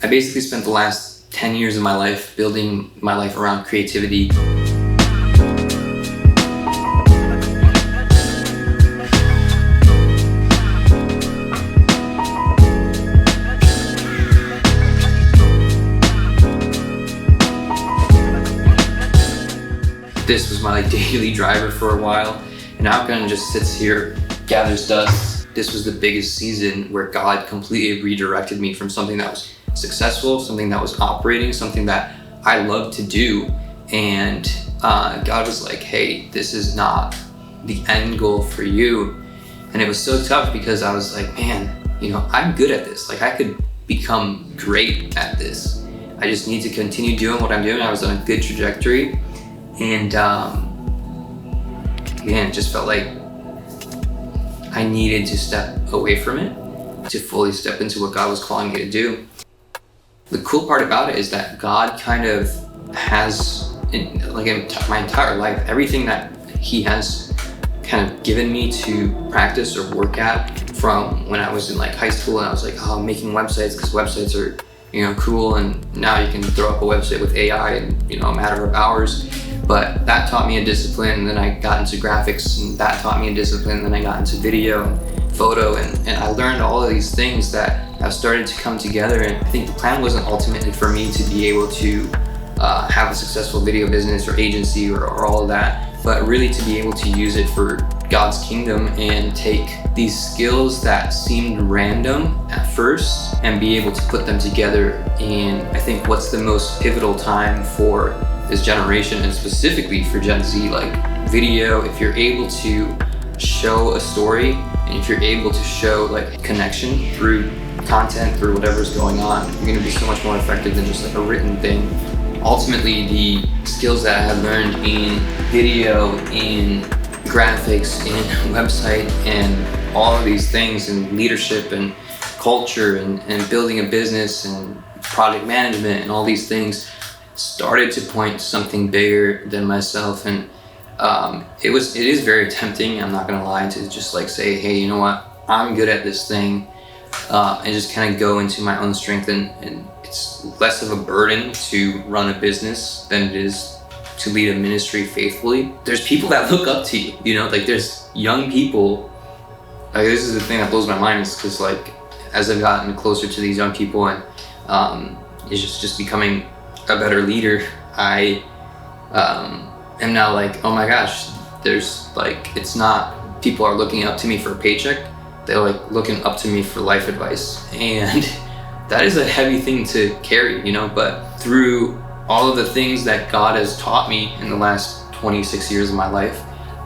I basically spent the last 10 years of my life building my life around creativity. This was my daily driver for a while, and now kind of just sits here, gathers dust. This was the biggest season where God completely redirected me from something that was successful, something that was operating, something that I loved to do. And God was like, hey, this is not the end goal for you. And it was so tough because I was like, man, I'm good at this. Like, I could become great at this. I just need to continue doing what I'm doing. I was on a good trajectory. And it just felt like I needed to step away from it to fully step into what God was calling me to do. The cool part about it is that God kind of has, in my entire life, everything that He has kind of given me to practice or work at from when I was in high school, and I was like, oh, I'm making websites because websites are cool, and now you can throw up a website with AI in a matter of hours. But that taught me a discipline, and then I got into graphics, and that taught me a discipline, and then I got into video and photo, and I learned all of these things that have started to come together. And I think the plan wasn't ultimately for me to be able to have a successful video business or agency or all of that, but really to be able to use it for God's kingdom and take these skills that seemed random at first and be able to put them together in, I think, what's the most pivotal time for this generation, and specifically for Gen Z, like video. If you're able to show a story, and if you're able to show connection through content, through whatever's going on, you're gonna be so much more effective than just a written thing. Ultimately, the skills that I had learned in video, in graphics, in website, and all of these things, and leadership and culture and building a business and project management and all these things started to point to something bigger than myself. And it is very tempting, I'm not gonna lie, to just say, hey, you know what, I'm good at this thing, and just kind of go into my own strength, and it's less of a burden to run a business than it is to lead a ministry faithfully. There's people that look up to you, there's young people. This is the thing that blows my mind, is because as I've gotten closer to these young people and it's just becoming a better leader, I am now oh my gosh, there's it's not people are looking up to me for a paycheck, they're looking up to me for life advice. And that is a heavy thing to carry, but through all of the things that God has taught me in the last 26 years of my life,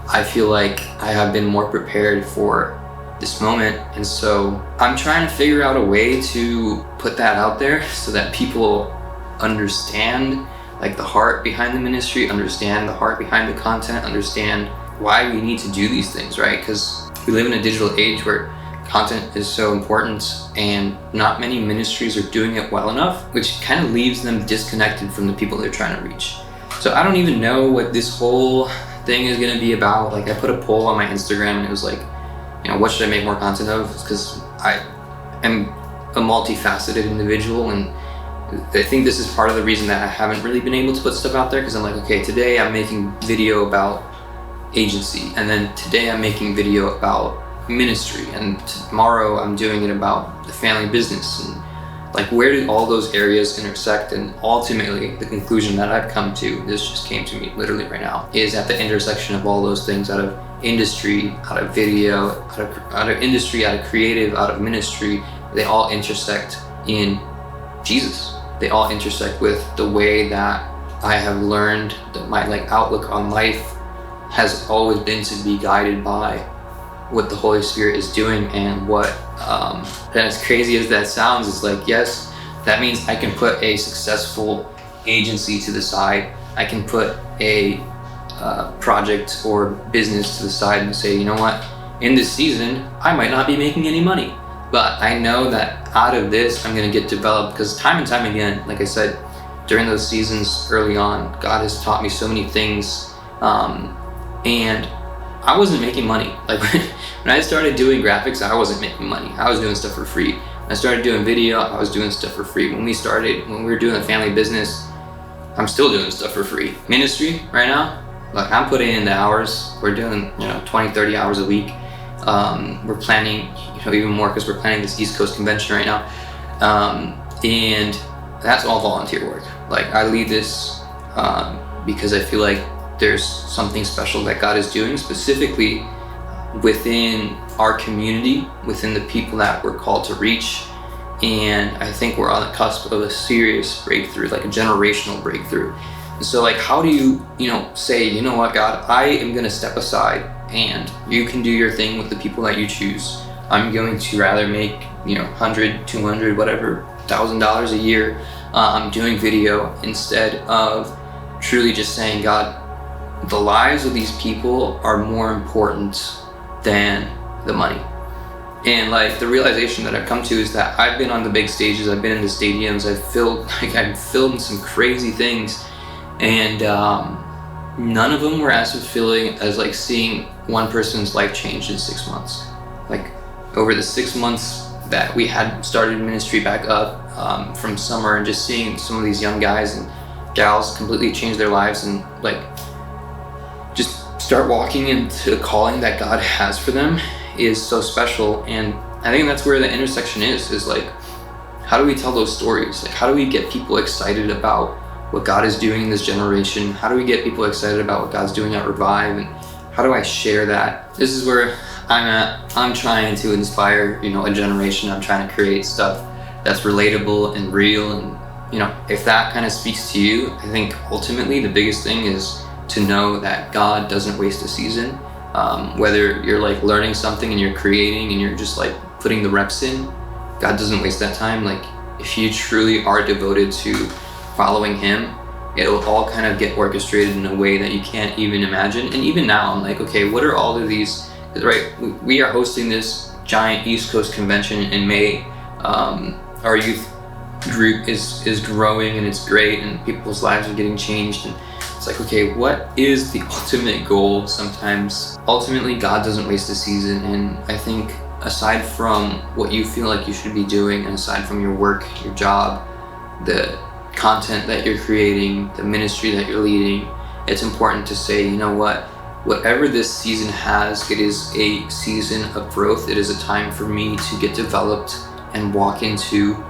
I feel like I have been more prepared for this moment. And so I'm trying to figure out a way to put that out there so that people understand the heart behind the ministry, understand the heart behind the content, understand why we need to do these things, right? Because we live in a digital age where content is so important, and not many ministries are doing it well enough, which kind of leaves them disconnected from the people they're trying to reach. So I don't even know what this whole thing is going to be about. I put a poll on my Instagram, and it was what should I make more content of? Because I am a multifaceted individual, and I think this is part of the reason that I haven't really been able to put stuff out there, because I'm okay, today I'm making video about agency, and then today I'm making video about ministry, and tomorrow I'm doing it about the family business. And where do all those areas intersect? And ultimately the conclusion that I've come to, this just came to me literally right now, is at the intersection of all those things, out of industry, out of video, out of industry, out of creative, out of ministry, they all intersect in Jesus. They all intersect with the way that I have learned that my outlook on life has always been to be guided by what the Holy Spirit is doing. And what, and as crazy as that sounds, is yes, that means I can put a successful agency to the side. I can put a project or business to the side and say, you know what, in this season, I might not be making any money, but I know that out of this, I'm gonna get developed. Because time and time again, like I said, during those seasons early on, God has taught me so many things, and I wasn't making money. When I started doing graphics, I wasn't making money. I was doing stuff for free. I started doing video, I was doing stuff for free. When we were doing the family business, I'm still doing stuff for free. Ministry right now, like I'm putting in the hours. We're doing 20, 30 hours a week. We're planning even more because we're planning this East Coast convention right now. And that's all volunteer work. Like I lead this because I feel like there's something special that God is doing specifically within our community, within the people that we're called to reach. And I think we're on the cusp of a serious breakthrough, like a generational breakthrough. And so like, how do you, say, you know what, God, I am going to step aside and you can do your thing with the people that you choose. I'm going to rather make, $100, $200, whatever, $1,000 a year doing video instead of truly just saying, God, the lives of these people are more important than the money. And like the realization that I've come to is that I've been on the big stages, I've been in the stadiums, I've filmed some crazy things, and none of them were as fulfilling as like seeing one person's life change in 6 months. Like over the 6 months that we had started ministry back up from summer, and just seeing some of these young guys and gals completely change their lives and like just start walking into a calling that God has for them is so special. And I think that's where the intersection is like, how do we tell those stories? Like, how do we get people excited about what God is doing in this generation? How do we get people excited about what God's doing at Revive? And how do I share that? This is where I'm at. I'm trying to inspire, a generation. I'm trying to create stuff that's relatable and real. And, if that kind of speaks to you, I think ultimately the biggest thing is to know that God doesn't waste a season. Whether you're like learning something and you're creating and you're just like putting the reps in, God doesn't waste that time. Like if you truly are devoted to following Him, it'll all kind of get orchestrated in a way that you can't even imagine. And even now I'm like, okay, what are all of these, right? We are hosting this giant East Coast convention in May. Our youth group is growing and it's great, and people's lives are getting changed. And it's like, okay, what is the ultimate goal? Sometimes ultimately God doesn't waste a season. And I think aside from what you feel like you should be doing, and aside from your work, your job, the content that you're creating, the ministry that you're leading, it's important to say, you know what, whatever this season has, it is a season of growth. It is a time for me to get developed and walk into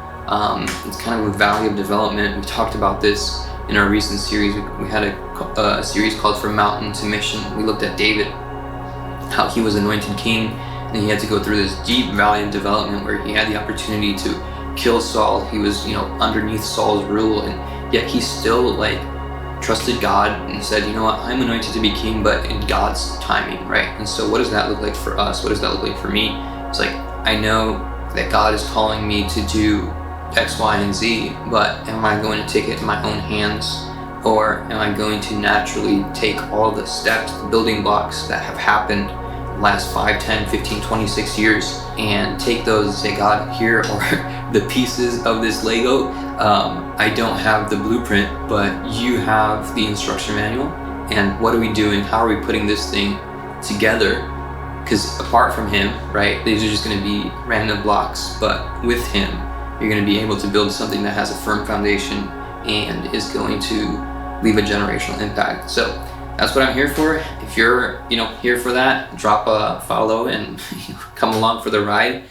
it's kind of a valley of development. We talked about this in our recent series. We had a series called From Mountain to Mission. We looked at David, how he was anointed king, and he had to go through this deep valley of development where he had the opportunity to kill Saul. He was, underneath Saul's rule, and yet he still trusted God and said, you know what, I'm anointed to be king, but in God's timing, right? And so what does that look like for us? What does that look like for me? It's like, I know that God is calling me to do X, Y, and Z, but am I going to take it in my own hands? Or am I going to naturally take all the steps, the building blocks that have happened the last 5, 10, 15, 26 years, and take those and say, God, here are the pieces of this Lego. I don't have the blueprint, but you have the instruction manual. And what are we doing? How are we putting this thing together? Because apart from Him, right, these are just going to be random blocks. But with Him, you're going to be able to build something that has a firm foundation and is going to leave a generational impact. So that's what I'm here for. If you're, here for that, drop a follow and come along for the ride.